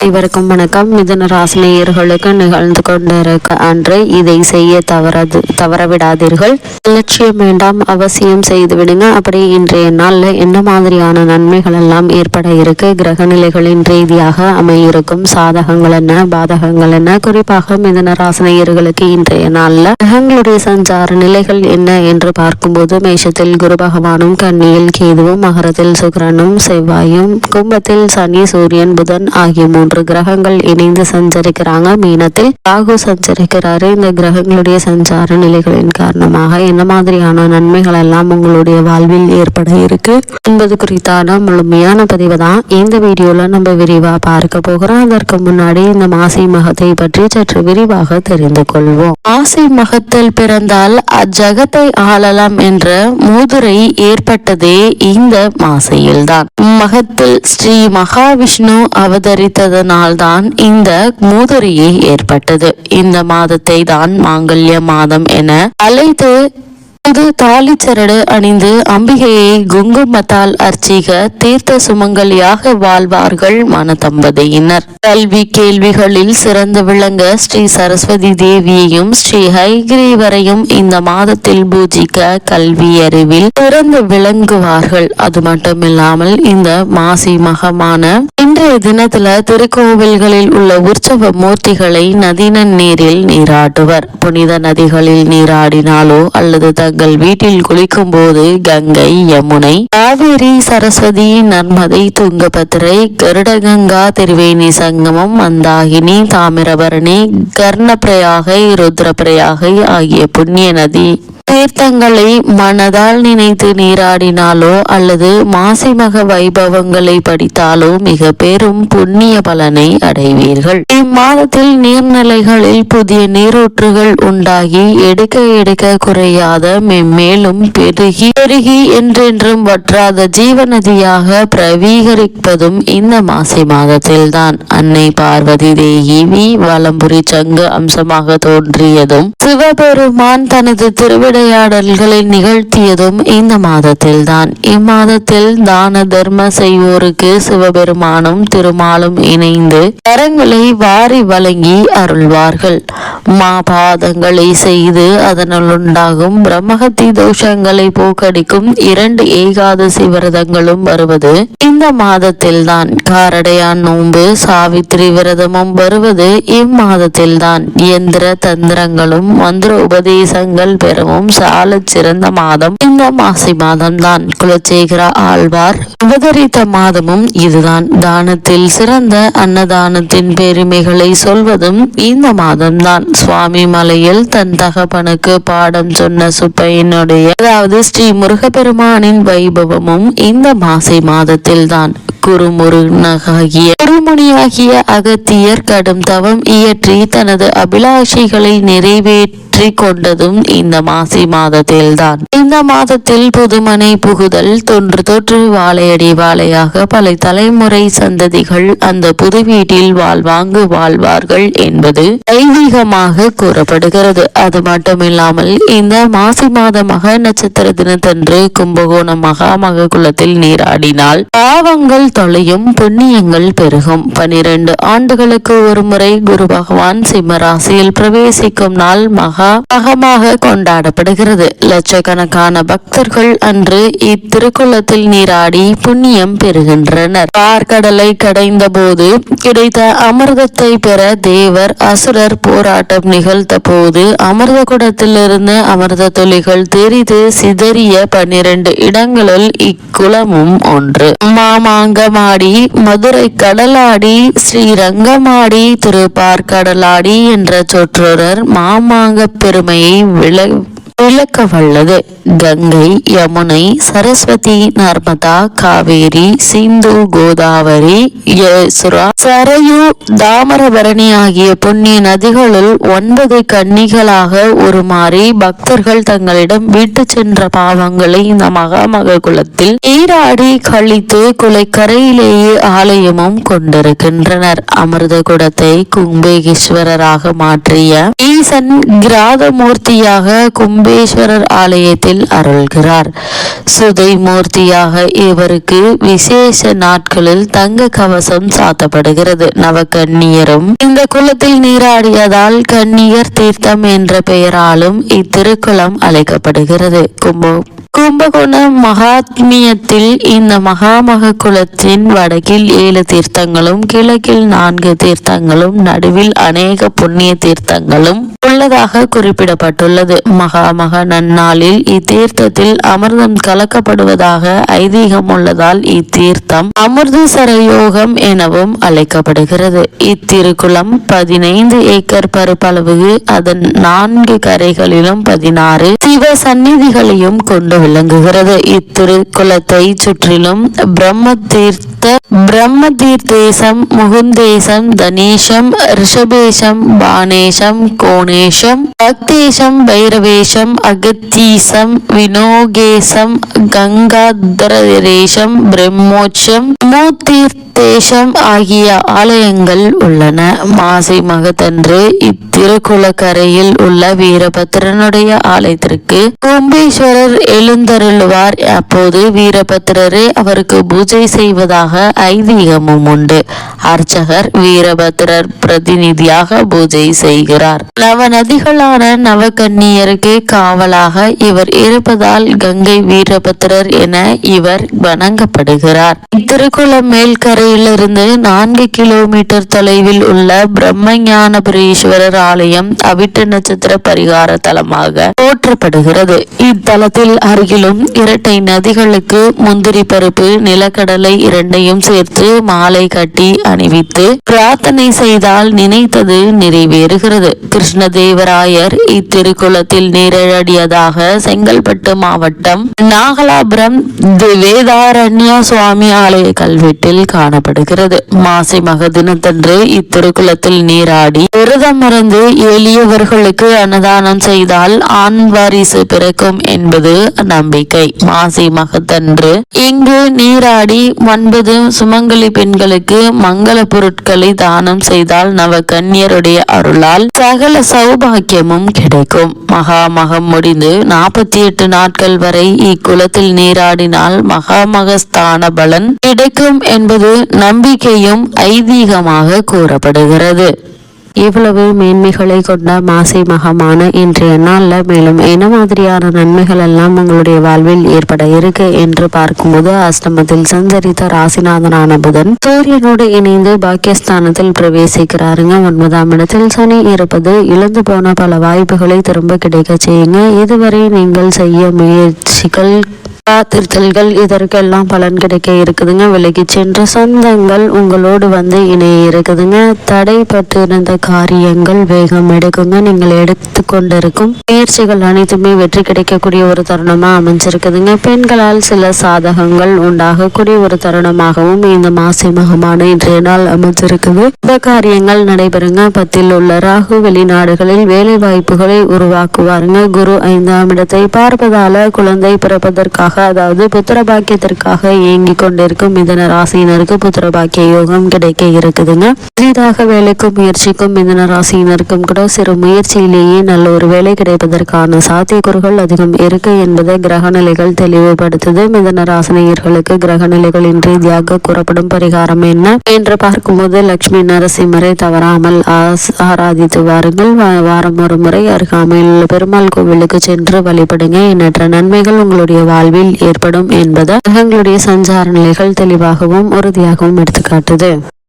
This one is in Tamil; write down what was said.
இவருக்கும் வணக்கம். மிதுன ராசினியர்களுக்கு நிகழ்ந்து கொண்டிருக்க அன்று இதை செய்ய தவறவிடாதீர்கள். லட்சியம் வேண்டாம், அவசியம் செய்து விடுங்க. அப்படி இன்றைய நாள்ல என்ன மாதிரியான நன்மைகள் எல்லாம் ஏற்பட இருக்கு, கிரக நிலைகளின் ரீதியாக அமையிருக்கும் சாதகங்கள் என்ன, பாதகங்கள் என்ன, குறிப்பாக மிதுன ராசினியர்களுக்கு இன்றைய நாள்ல கிரகங்களுடைய சஞ்சார நிலைகள் என்ன என்று பார்க்கும்போது, மேஷத்தில் குரு பகவானும், கன்னியில் கேதுவும், மகரத்தில் சுக்கிரனும் செவ்வாயும், கும்பத்தில் சனி சூரியன் புதன் ஆகிய 3 கிரகங்கள் இணைந்து சஞ்சரிக்கிறாங்க. மீனத்தில் ராகு சஞ்சரிக்கிறாரு. இந்த கிரகங்களுடைய சஞ்சார நிலைகளின் காரணமாக என்ன மாதிரியான நன்மைகள் எல்லாம் உங்களுடைய வாழ்வில் ஏற்பட இருக்கு என்பது குறித்தான முழுமையான பதிவு தான் இந்த வீடியோல நம்ம விரிவா பார்க்க போகிறோம். அதற்கு முன்னாடி இந்த மாசி மகத்தை பற்றி சற்று விரிவாக தெரிந்து கொள்வோம். மாசி மகத்தில் பிறந்தால் அஜகத்தை ஆளலாம் என்ற மூதுரை ஏற்பட்டதே இந்த மாசையில்தான். மகத்தில் ஸ்ரீ மகாவிஷ்ணு அவதரித்ததனால்தான் இந்த மூதுரையே ஏற்பட்டது. இந்த மாதத்தை தான் மாங்கல்ய மாதம் என அழைத்து புது தாலிச்சரடு அணிந்து அம்பிகையை குங்குமத்தால் அர்ச்சிக தீர்த்த சுமங்கலியாக வாழ்வார்கள் மனதம்பதியினர். கல்வி கேள்விகளில் சிறந்து விளங்க ஸ்ரீ சரஸ்வதி தேவியையும் ஸ்ரீ ஹைகிரீவரையும் இந்த மாதத்தில் பூஜிக்க கல்வி அறிவில் சிறந்து விளங்குவார்கள். அது மட்டுமில்லாமல் இந்த மாசி மகமான இன்றைய தினத்துல திருக்கோவில்களில் உள்ள உற்சவ மூர்த்திகளை நதிநன் நீரில் நீராட்டுவர். புனித நதிகளில் நீராடினாலோ அல்லது தங்கள் வீட்டில் குளிக்கும் போது கங்கை, யமுனை, காவேரி, சரஸ்வதி, நர்மதை, துங்கபத்திரை, கருடகங்கா, திருவேணி சங்கமம், மந்தாகினி, தாமிரபரணி, கர்ணப்பிரயாகை, ருத்ரப்பிரயாகை ஆகிய புண்ணிய நதி தீர்த்தங்களை மனதால் நினைத்து நீராடினாலோ அல்லது மாசிமக வைபவங்களை படித்தாலோ மிக பெரும் புண்ணிய பலனை அடைவீர்கள். இம்மாதத்தில் நீர்நிலைகளில் புதிய நீரூற்றுகள் உண்டாகி எடுக்க குறையாத மென்மேலும் பெருகி என்றென்றும் வற்றாத ஜீவநதியாக பிரவீகரிப்பதும் இந்த மாசி மாதத்தில்தான். அன்னை பார்வதி தேவி வலம்புரி சங்கு அம்சமாக தோன்றியதும் சிவபெருமான் தனது திருவிளையாடல்களை நிகழ்த்தியதும் இந்த மாதத்தில் தான். இம்மாதத்தில் தான தர்ம செய்வோருக்கு சிவபெருமானும் திருமாலும் இணைந்து கரங்களை வாரி வழங்கி அருள்வார்கள். மாபாதங்களை செய்து அதனால் உண்டாகும் பிரம்மஹத்தி தோஷங்களை போக்கடிக்கும் 2 ஏகாதசி விரதங்களும் வருவது இந்த மாதத்தில் தான். காரடையான் நோன்பு, சாவித்திரி விரதமும் வருவது இம்மாதத்தில் தான். இயந்திர தந்திரங்களும் மந்திர உபதேசங்கள் பெறவும் சால சிறந்த மாதம் இந்த மாசி மாதம் தான். குலசேகர ஆழ்வார் அவதரித்த மாதமும் இதுதான். தானத்தில் சிறந்த அன்னதானத்தின் பெருமைகளை சொல்வதும் இந்த மாதம்தான். சுவாமி மலையில் தன் தகப்பனுக்கு பாடம் சொன்ன சுப்பையனுடைய அதாவது ஸ்ரீ முருகப்பெருமானின் வைபவமும் இந்த மாசி மாதத்தில் தான். குருமுனியாகிய அகத்தியர் கடும் தவம் இயற்றி தனது அபிலாஷைகளை நிறைவேற்றி கொண்டதும் இந்த மாசி மாதத்தில் தான். இந்த மாதத்தில் புதுமனை புகுதல் தொன்று வாழையடி வாழையாக பல தலைமுறை சந்ததிகள் அந்த புது வீட்டில் வாழ்வார்கள் என்பது ஐதீகமாக கூறப்படுகிறது. அது மட்டுமில்லாமல் இந்த மாசி மாத மக நட்சத்திர தினத்தன்று கும்பகோணம் மகாமக குளத்தில் நீராடினால் பாவங்கள் தொலையும், புண்ணியங்கள் பெருகும். 12 ஆண்டுகளுக்கு ஒரு முறை குரு பகவான் சிம்ம ராசியில் பிரவேசிக்கும் நாள் மகமாக கொண்டாடப்படுகிறது. லட்சக்கணக்கான பக்தர்கள் அன்று இத்திருக்குளத்தில் நீராடி புண்ணியம் பெறுகின்றனர். பார்க்கடலை கடைந்த போது கிடைத்த அமிர்தத்தை பெற தேவர் அசுரர் போராட்டம் நிகழ்த்த போது அமிர்த குடத்திலிருந்து அமிர்த துளிகள் தெரிந்து சிதறிய 12 இடங்களுள் இக்குளமும் ஒன்று. மாமாங்கமாடி, மதுரை கடலாடி, ஸ்ரீரங்கமாடி, திருப்பார்கடலாடி என்ற சொற்றொடர் மாமாங்க பெருமையை விளக்க வல்லது. கங்கை, யமுனை, சரஸ்வதி, நர்மதா, காவேரி, சிந்து, கோதாவரி, யசுரா, சரையு, தாமிரபரணி ஆகிய புண்ணிய நதிகளுள் 9 கன்னிகளாக உருமாறி பக்தர்கள் தங்களிடம் விட்டு சென்ற பாவங்களை இந்த மகாமக குளத்தில் நீராடி கழித்து குலைக்கரையிலேயே ஆலயமும் கொண்டிருக்கின்றனர். அமிர்த குடத்தை கும்பேகேஸ்வரராக மாற்றிய ஈசன் கிராதமூர்த்தியாக கும்பே கும்பேஸ்வரர் ஆலயத்தில் அருள்கிறார். சுதை மூர்த்தியாக இவருக்கு விசேஷ நாட்களில் தங்க கவசம் சாத்தப்படுகிறது. நவகன்னியரும் இந்த குளத்தில் நீராடியதால் கன்னியர் தீர்த்தம் என்ற பெயராலும் இத்திருக்குளம் அழைக்கப்படுகிறது. கும்பகோணம் மகாத்மியத்தில் இந்த மகாமக குளத்தின் வடக்கில் 7 தீர்த்தங்களும் கிழக்கில் 4 தீர்த்தங்களும் நடுவில் அநேக புண்ணிய தீர்த்தங்களும் உள்ளதாக குறிப்பிடப்பட்டுள்ளது. மகாமக நன்னாளில் இத்தீர்த்தத்தில் அமிர்தம் கலக்கப்படுவதாக ஐதீகம் உள்ளதால் இத்தீர்த்தம் அமிர்தசர யோகம் எனவும் அழைக்கப்படுகிறது. இத்திருக்குளம் 15 ஏக்கர் பரப்பளவு, அதன் 4 கரைகளிலும் 16 சிவ சந்நிதிகளையும் கொண்டு விளங்குகிறது. இத்திருக்குளத்தை சுற்றிலும் பிரம்மதீர்த்தேசம், முகுந்தேசம், தனேசம், ரிஷபேசம், பானேசம், கோணேசம், பக்தேசம், பைரவேசம், அகத்தீசம், வினோகேசம், கங்காதரேசம், பிரம்மோட்சம், மூத்தீர்த்தேசம் ஆகிய ஆலயங்கள் உள்ளன. மாசி மகத்தன்று இத்திருக்குளக்கரையில் உள்ள வீரபத்திரனுடைய ஆலயத்திற்கு கும்பேஸ்வரர் எழுந்தருளுவார். அப்போது வீரபத்திரரே அவருக்கு பூஜை செய்வதாக ஐதீகமும் உண்டு. அர்ச்சகர் வீரபத்திரர் பிரதிநிதியாக பூஜை செய்கிறார். நவநதிகளான நவகன்னியருக்கு காவலாக இவர் இருப்பதால் கங்கை வீரபத்திரர் என இவர் வணங்கப்படுகிறார். இத்திருக்குளம் மேல்கரையிலிருந்து 4 கிலோமீட்டர் தொலைவில் உள்ள பிரம்மஞானபுரீஸ்வரர் ஆலயம் அவிட்ட நட்சத்திர பரிகார தலமாக போற்றப்படுகிறது. இத்தலத்தில் அருகிலும் இரட்டை நதிகளுக்கு முந்திரி பருப்பு, நிலக்கடலை இரண்டையும் சேர்த்து மாலை கட்டி அணிவித்து பிரார்த்தனை செய்தால் நினைத்தது நிறைவேறுகிறது. கிருஷ்ணதேவராயர் இத்திருக்குளத்தில் நீராடியதாக செங்கல்பட்டு மாவட்டம் நாகலாபுரம் வேதாரண்ய சுவாமி ஆலய கல்வெட்டில் காணப்படுகிறது. மாசி மக தினத்தன்று இத்திருக்குளத்தில் நீராடி விரதம் இருந்து எளியவர்களுக்கு அன்னதானம் செய்தால் ஆண் வாரிசு பிறக்கும் என்பது நம்பிக்கை. மாசி மகத்தன்று இங்கு நீராடி 9 சுமங்கலி பெண்களுக்கு மங்கள பொருட்களை தானம் செய்தால் நவகன்னியருடைய அருளால் சகல சௌபாக்கியமும் கிடைக்கும். மகாமகம் முடிந்து 48 நாட்கள் வரை இக்குளத்தில் நீராடினால் மகாமகஸ்தான பலன் கிடைக்கும் என்பது நம்பிக்கையும் ஐதீகமாக கூறப்படுகிறது. இவ்வளவு மேன்மைகளை கொண்ட மாசி மகமான இன்றைய நாளில் மேலும் என்ன மாதிரியான நன்மைகள் எல்லாம் உங்களுடைய வாழ்வில் ஏற்பட இருக்கு என்று பார்க்கும்போது, அஷ்டமத்தில் சஞ்சரித்த ராசிநாதனான புதன் சூரியனோடு இணைந்து பாக்கியஸ்தானத்தில் பிரவேசிக்கிறாருங்க. 9ஆம் இடத்தில் சனி இருப்பது இழந்து போன பல வாய்ப்புகளை திரும்ப கிடைக்க செய்யுங்க. இதுவரை நீங்கள் செய்ய முயற்சிகள் காத்திருத்தல்கள் இதற்கெல்லாம் பலன் கிடைக்க இருக்குதுங்க. விலகி சென்ற சொந்தங்கள் உங்களோடு வந்து இணைய இருக்குதுங்க. தடைப்பட்டிருந்த காரியங்கள் வேகம் எடுக்குங்க. நீங்கள் எடுத்து கொண்டிருக்கும் முயற்சிகள் அனைத்துமே வெற்றி கிடைக்கக்கூடிய ஒரு தருணமா அமைஞ்சிருக்குதுங்க. பெண்களால் சில சாதகங்கள் உண்டாகக்கூடிய ஒரு தருணமாகவும் இந்த மாசி மகமான இன்றைய நாள் அமைஞ்சிருக்குது. இந்த காரியங்கள் நடைபெறுங்க. 10ல் உள்ள ராகு வெளிநாடுகளில் வேலை வாய்ப்புகளை உருவாக்குவாருங்க. குரு 5ஆம் இடத்தை பார்ப்பதால குழந்தை பிறப்பதற்காக, அதாவது புத்திர பாக்கியத்திற்காக இயங்கி கொண்டிருக்கும் மிதுன ராசியினருக்கு புத்திர பாக்கிய யோகம் கிடைக்க இருக்குதுங்க. புதிதாக வேலைக்கு முயற்சிக்கும் மிதுன ராசியினருக்கும் கூட சிறு முயற்சியிலேயே நல்ல ஒரு வேலை கிடைப்பதற்கான சாத்தியக்கூறுகள் அதிகம் இருக்கு என்பதை கிரகநிலைகள் தெளிவுபடுத்துது. மிதுன ராசினியர்களுக்கு கிரகநிலைகளின் ரீதியாக கூறப்படும் பரிகாரம் என்ன என்று பார்க்கும்போது, லட்சுமி நரசிம்மரை தவறாமல் ஆராதித்து வாருங்கள். வாரம் ஒரு முறை அருகாமையில் உள்ள பெருமாள் கோவிலுக்கு சென்று வழிபடுங்க. எண்ணற்ற நன்மைகள் உங்களுடைய வாழ்வில் ஏற்படும் என்பதை கிரகங்களுடைய சஞ்சார நிலைகள் தெளிவாகவும் உறுதியாகவும் எடுத்துக்காட்டுது.